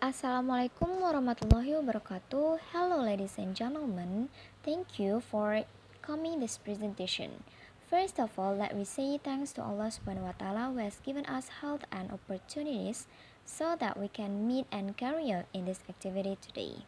Assalamualaikum warahmatullahi wabarakatuh. Hello ladies and gentlemen. Thank you for coming this presentation. First of all, let me say thanks to Allah Subhanahu wa Ta'ala who has given us health and opportunities so that we can meet and carry out in this activity today.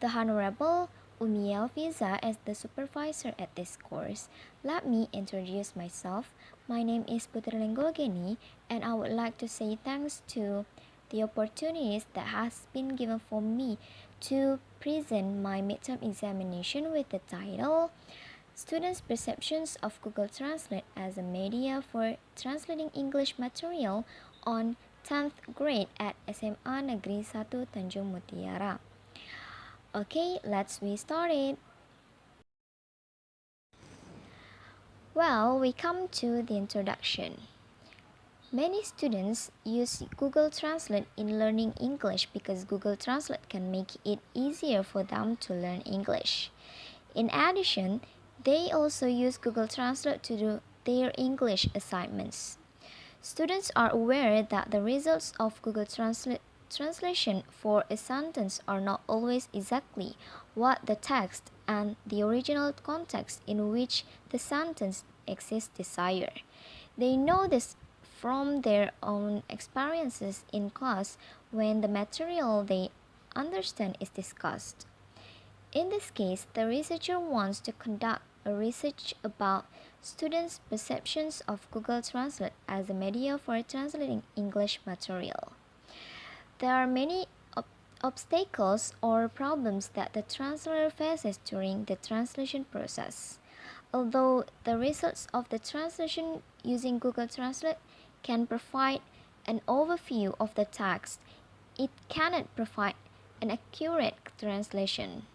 The Honorable Umi Alfiza as the supervisor at this course. Let me introduce myself. My name is Putri Lenggogeni and I would like to say thanks to the opportunities that has been given for me to present my midterm examination with the title Students' Perceptions of Google Translate as a Media for Translating English Material on 10th grade at SMA Negeri 1 Tanjung Mutiara. Okay, let's be started. Well, we come to the introduction. Many students use Google Translate in learning English because Google Translate can make it easier for them to learn English. In addition, they also use Google Translate to do their English assignments. Students are aware that the results of Google translation for a sentence are not always exactly what the text and the original context in which the sentence exists desire. They know this from their own experiences in class when the material they understand is discussed. In this case, the researcher wants to conduct a research about students' perceptions of Google Translate as a media for translating English material. There are many obstacles or problems that the translator faces during the translation process. Although the results of the translation using Google Translate can provide an overview of the text, it cannot provide an accurate translation.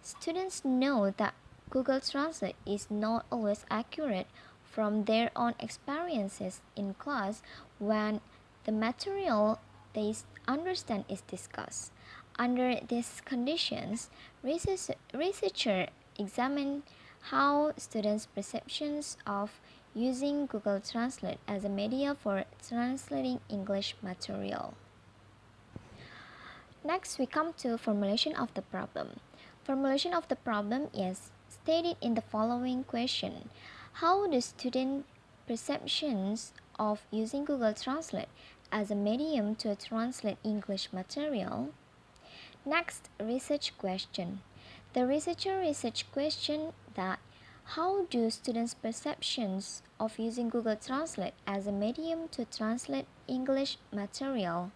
Students know that Google Translate is not always accurate from their own experiences in class when the material they understand is discussed. Under these conditions, researchers examine how students' perceptions of using Google Translate as a media for translating English material. Next, we come to formulation of the problem. Formulation of the problem is stated in the following question. How do student perceptions of using Google Translate as a medium to translate English material? Next, research question. The researcher research question that how do students' perceptions of using Google Translate as a medium to translate English material?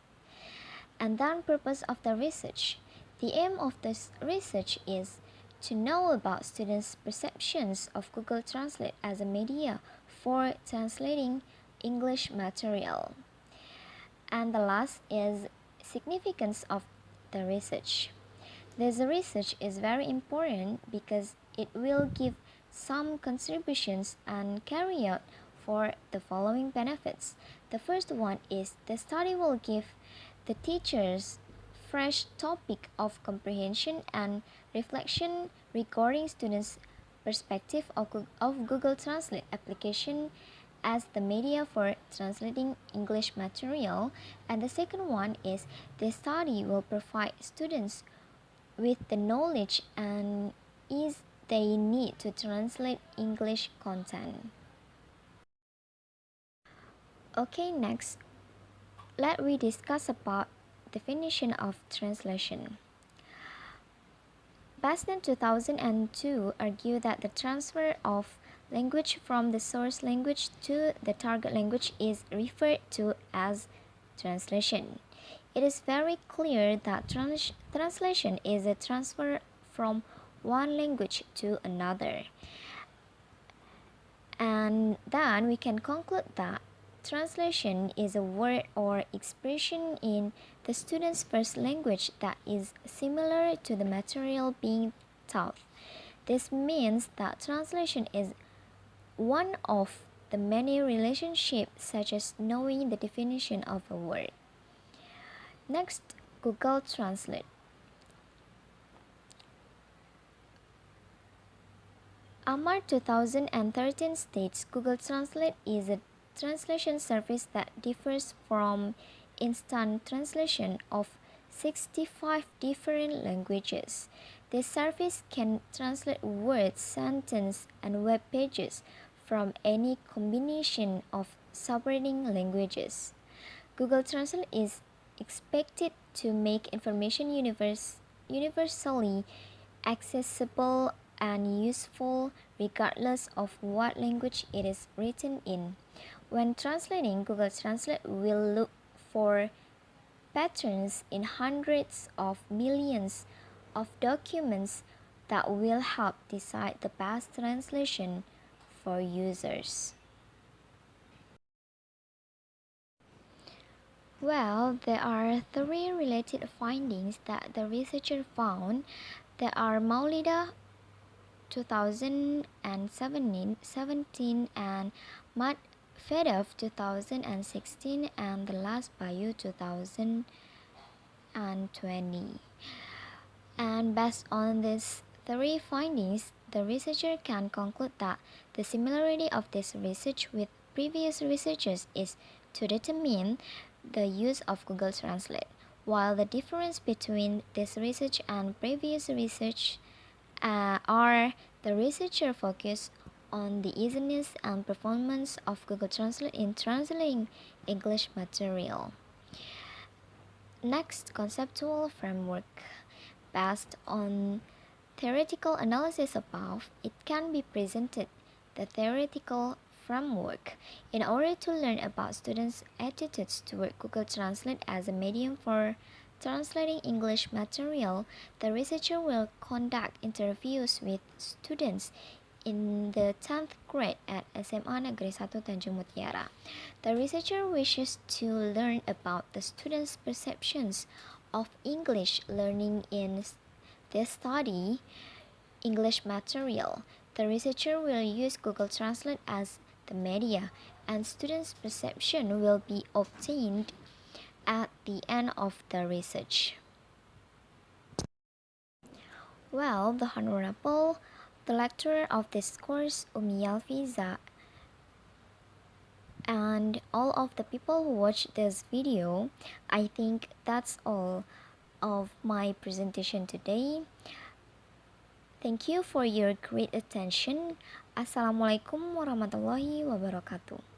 And then purpose of the research. The aim of this research is to know about students' perceptions of Google Translate as a media for translating English material. And the last is significance of the research. This research is very important because it will give some contributions and carry out for the following benefits. The first one is the study will give the teachers fresh topic of comprehension and reflection regarding students' perspective of Google Translate application as the media for translating English material. And the second one is the study will provide students with the knowledge and ease they need to translate English content. Okay, next, let we discuss about definition of translation. Basnan 2002 argued that the transfer of language from the source language to the target language is referred to as translation. It is very clear that translation is a transfer from one language to another. And then we can conclude that translation is a word or expression in the student's first language that is similar to the material being taught. This means that translation is one of the many relationships such as knowing the definition of a word. Next, Google Translate. Amar 2013 states Google Translate is a translation service that differs from instant translation of 65 different languages. This service can translate words, sentences, and web pages from any combination of surrounding languages. Google Translate is expected to make information universally accessible and useful regardless of what language it is written in. When translating, Google Translate will look for patterns in hundreds of millions of documents that will help decide the best translation for users. Well, there are three related findings that the researcher found. There are Maulida 2017 and Matt Fedov 2016 and the last Bayu 2020. And based on these three findings, the researcher can conclude that the similarity of this research with previous researchers is to determine the use of Google Translate, while the difference between this research and previous research are the researcher focused on the easiness and performance of Google Translate in translating English material. Next, conceptual framework. Based on theoretical analysis above, it can be presented the theoretical framework. In order to learn about students' attitudes toward Google Translate as a medium for translating English material, the researcher will conduct interviews with students in the 10th grade at SMA Negeri 1 Tanjung Mutiara. The researcher wishes to learn about the students' perceptions of English learning in the study English material. The researcher will use Google Translate as the media, and students' perception will be obtained at the end of the research. Well, the Honorable, the lecturer of this course, Umi Yalfiza, and all of the people who watched this video, I think that's all of my presentation today. Thank you for your great attention. Assalamualaikum warahmatullahi wabarakatuh.